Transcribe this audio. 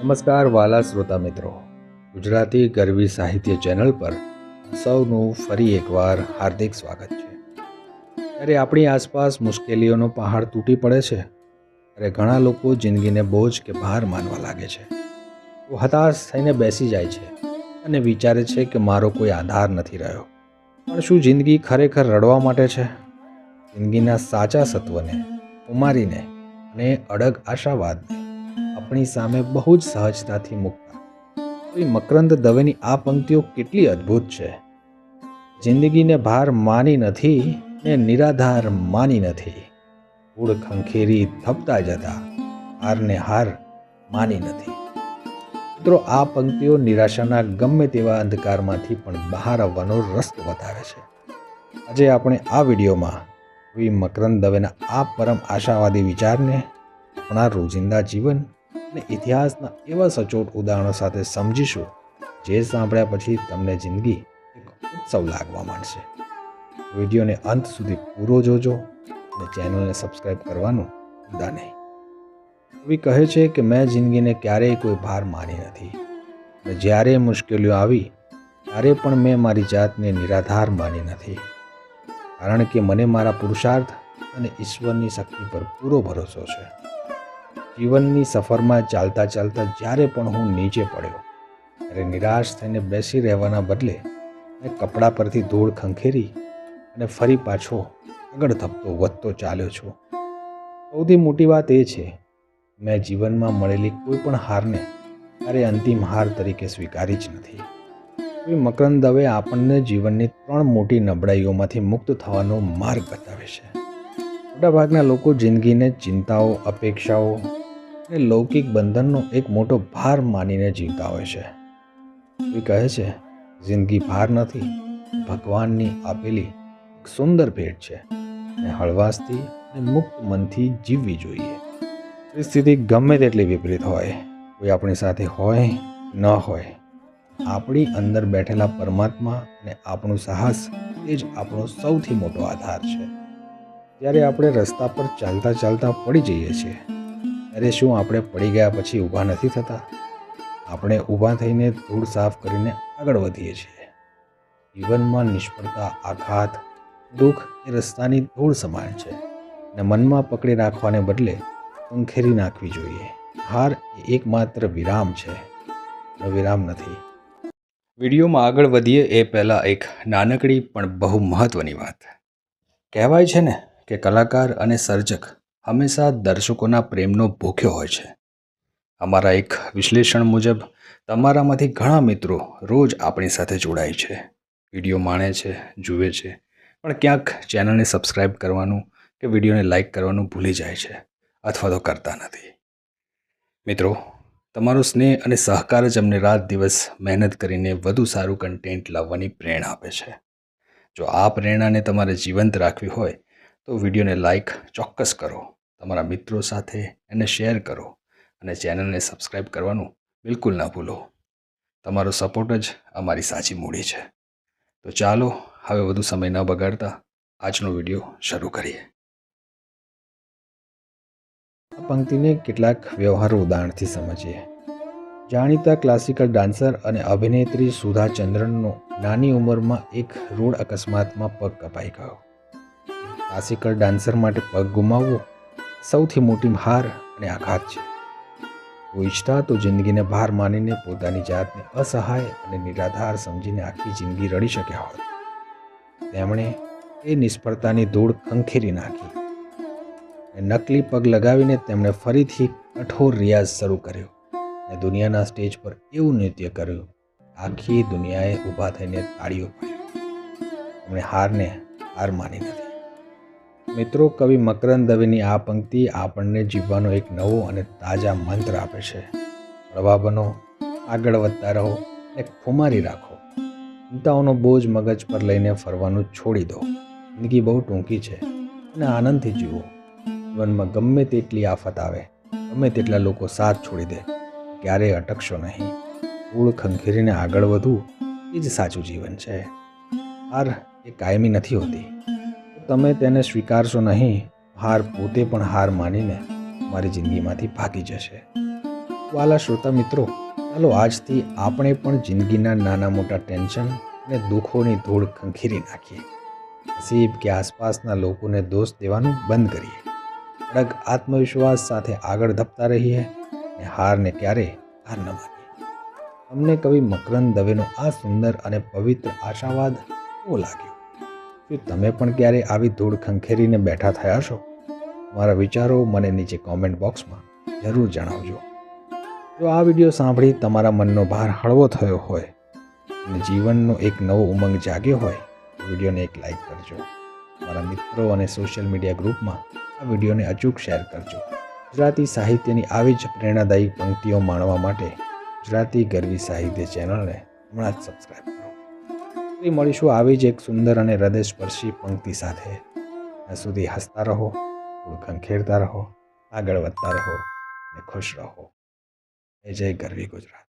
નમસ્કાર વાલા શ્રોતા મિત્રો, ગુજરાતી ગરવી સાહિત્ય ચેનલ પર સૌનું ફરી એકવાર હાર્દિક સ્વાગત છે. ત્યારે આપણી આસપાસ મુશ્કેલીઓનો પહાડ તૂટી પડે છે ત્યારે ઘણા લોકો જિંદગીને બોજ કે ભાર માનવા લાગે છે. તો હતાશ થઈને બેસી જાય છે અને વિચારે છે કે મારો કોઈ આધાર નથી રહ્યો. પણ શું જિંદગી ખરેખર રડવા માટે છે? જિંદગીના સાચા સત્વને ઉમારીને અને અડગ આશાવાદને આપણી સામે બહુ જ સહજતાથી મૂકતા કોઈ મકરંદ દવેની આ પંક્તિઓ કેટલી અદ્ભુત છે. જિંદગીને ભાર માની નથી ને નિરાધાર માની નથી, ધૂળ ખંખેરી ધપતા જતા હારને હાર માની નથી. મિત્રો, આ પંક્તિઓ નિરાશાના ગમે તેવા અંધકારમાંથી પણ બહાર આવવાનો રસ્તો બતાવે છે. આજે આપણે આ વિડીયોમાં કવિ મકરંદ દવેના આ પરમ આશાવાદી વિચારને આપણા રોજિંદા જીવન અને ઇતિહાસના એવા સચોટ ઉદાહરણો સાથે સમજીશું જે સાંભળ્યા પછી તમને જિંદગી એક ઉત્સવ લાગવા માંડશે. વિડીયોને અંત સુધી પૂરો જોજો અને ચેનલને સબસ્ક્રાઈબ કરવાનું ભૂલતા નહીં. કવિ કહે છે કે મેં જિંદગીને ક્યારેય કોઈ ભાર માની નથી અને જ્યારે મુશ્કેલીઓ આવી ત્યારે પણ મેં મારી જાતને નિરાધાર માની નથી, કારણ કે મને મારા પુરુષાર્થ અને ઈશ્વરની શક્તિ પર પૂરો ભરોસો છે. જીવનની સફરમાં ચાલતા ચાલતા જ્યારે પણ હું નીચે પડ્યો ત્યારે નિરાશ થઈને બેસી રહેવાના બદલે મેં કપડા પરથી ધૂળ ખંખેરી અને ફરી પાછો આગળ ધપતો વધતો ચાલ્યો છું. સૌથી મોટી વાત એ છે, મેં જીવનમાં મળેલી કોઈ પણ હારને ક્યારે અંતિમ હાર તરીકે સ્વીકારી જ નથી. મકરંદ દવે આપણને જીવનની 3 મોટી નબળાઈઓમાંથી મુક્ત થવાનો માર્ગ બતાવે છે. મોટાભાગના લોકો જિંદગીને ચિંતાઓ, અપેક્ષાઓ અને લૌકિક બંધનનો એક મોટો ભાર માનીને જીવતા હોય છે. એ કહે છે, જિંદગી ભાર નથી, ભગવાનની આપેલી એક સુંદર ભેટ છે અને હળવાશથી અને મુક્ત મનથી જીવવી જોઈએ. પરિસ્થિતિ ગમે તેટલી વિપરીત હોય, કોઈ આપણી સાથે હોય ન હોય, આપણી અંદર બેઠેલા પરમાત્મા અને આપણું સાહસ એ જ આપણો સૌથી મોટો આધાર છે. જ્યારે આપણે રસ્તા પર ચાલતા ચાલતા પડી જઈએ છીએ ત્યારે શું આપણે પડી ગયા પછી ઊભા નથી થતા? આપણે ઊભા થઈને ધૂળ સાફ કરીને આગળ વધીએ છીએ. જીવનમાં નિષ્ફળતા, આઘાત, દુઃખ એ રસ્તાની ધૂળ સમાન છે અને મનમાં પકડી રાખવાને બદલે ખંખેરી નાખવી જોઈએ. હાર એ એકમાત્ર વિરામ છે, વિરામ નથી. વિડીયોમાં આગળ વધીએ એ પહેલાં એક નાનકડી પણ બહુ મહત્ત્વની વાત. કહેવાય છે ને કે કલાકાર અને સર્જક હંમેશા દર્શકોના પ્રેમનો ભૂખ્યો હોય છે. અમારા એક વિશ્લેષણ મુજબ તમારામાંથી ઘણા મિત્રો રોજ આપણી સાથે જોડાય છે, વિડીયો માણે છે, જુએ છે, પણ ક્યાંક ચેનલને સબસ્ક્રાઈબ કરવાનું કે વિડીયોને લાઈક કરવાનું ભૂલી જાય છે અથવા તો કરતા નથી. મિત્રો, તમારો સ્નેહ અને સહકાર જ અમને રાત દિવસ મહેનત કરીને વધુ સારું કન્ટેન્ટ લાવવાની પ્રેરણા આપે છે. જો આ પ્રેરણાને તમારે જીવંત રાખવી હોય તો વિડીયોને લાઈક ચોક્કસ કરો, તમારા મિત્રો સાથે એને શેર કરો અને ચેનલને સબસ્ક્રાઈબ કરવાનું બિલકુલ ના ભૂલો. તમારો સપોર્ટ જ અમારી સાચી મૂડી છે. તો ચાલો હવે વધુ સમય ન બગાડતા આજનો વિડીયો શરૂ કરીએ. આ પંક્તિને કેટલાક વ્યવહારુ ઉદાહરણથી સમજીએ. જાણીતા ક્લાસિકલ ડાન્સર અને અભિનેત્રી સુધા ચંદ્રનનો નાની ઉંમરમાં એક રોડ અકસ્માતમાં પગ કપાઈ ગયો. ક્લાસિકલ ડાન્સર માટે પગ ગુમાવવો સૌથી મોટી હાર અને આઘાત છે. તેઓ ઈચ્છતા તો જિંદગીને ભાર માનીને પોતાની જાતને અસહાય અને નિરાધાર સમજીને આખી જિંદગી રડી શક્યા હોત. તેમણે એ નિષ્ફળતાની ધૂળ ખંખેરી નાખી અને નકલી પગ લગાવીને તેમણે ફરીથી કઠોર રિયાઝ શરૂ કર્યો અને દુનિયાના સ્ટેજ પર એવું નૃત્ય કર્યું, આખી દુનિયાએ ઊભા થઈને તાળીઓ પાડી. તેમણે હારને હાર માની નથી. મિત્રો, કવિ મકરંદ દવેની આ પંક્તિ આપણને જીવવાનો એક નવો અને તાજા મંત્ર આપે છે. હળવા બનો, આગળ વધતા રહો અને ખુમારી રાખો. ચિંતાઓનો બોજ મગજ પર લઈને ફરવાનું છોડી દો. જિંદગી બહુ ટૂંકી છે અને આનંદથી જીવો. જીવનમાં ગમે તેટલી આફત આવે, ગમે તેટલા લોકો સાથ છોડી દે, ક્યારેય અટકશો નહીં. ધૂળ ખંખેરીને આગળ વધવું એ જ સાચું જીવન છે. હાર એ કાયમી નથી હોતી. તમે તેને સ્વીકારશો નહીં, હાર પોતે પણ હાર માનીને મારી જિંદગીમાંથી ભાગી જશે. વાલા શ્રોતા મિત્રો, ચાલો આજથી આપણે પણ જિંદગીના નાના મોટા ટેન્શન અને દુઃખોની ધૂળ ખંખેરી નાખીએ. નસીબ કે આસપાસના લોકોને દોષ દેવાનું બંધ કરીએ. અડગ આત્મવિશ્વાસ સાથે આગળ ધપતા રહીએ અને હારને ક્યારેય હાર ન માનીએ. તમને કવિ મકરંદ દવેનો આ સુંદર અને પવિત્ર આશાવાદ કેવો લાગ્યો? શું તમે પણ ક્યારે આવી ધૂળ ખંખેરીને બેઠા થયા છો? તમારા વિચારો મને નીચે કોમેન્ટ બોક્સમાં જરૂર જણાવજો. જો આ વિડીયો સાંભળી તમારા મનનો ભાર હળવો થયો હોય અને જીવનનો એક નવો ઉમંગ જાગ્યો હોય તો વિડીયોને એક લાઈક કરજો. તમારા મિત્રો અને સોશિયલ મીડિયા ગ્રુપમાં આ વિડીયોને અચૂક શેર કરજો. ગુજરાતી સાહિત્યની આવી જ પ્રેરણાદાયી પંક્તિઓ માણવા માટે ગુજરાતી ગરવી સાહિત્ય ચેનલને હમણાં જ સબસ્ક્રાઈબ કરો. ફરી મળીશું આવી જ એક સુંદર અને હૃદયસ્પર્શી પંક્તિ સાથે. ત્યાં સુધી હસતા રહો, ધૂળ ખંખેરતા રહો, આગળ વધતા રહો અને ખુશ રહો. જય જય ગરવી ગુજરાત.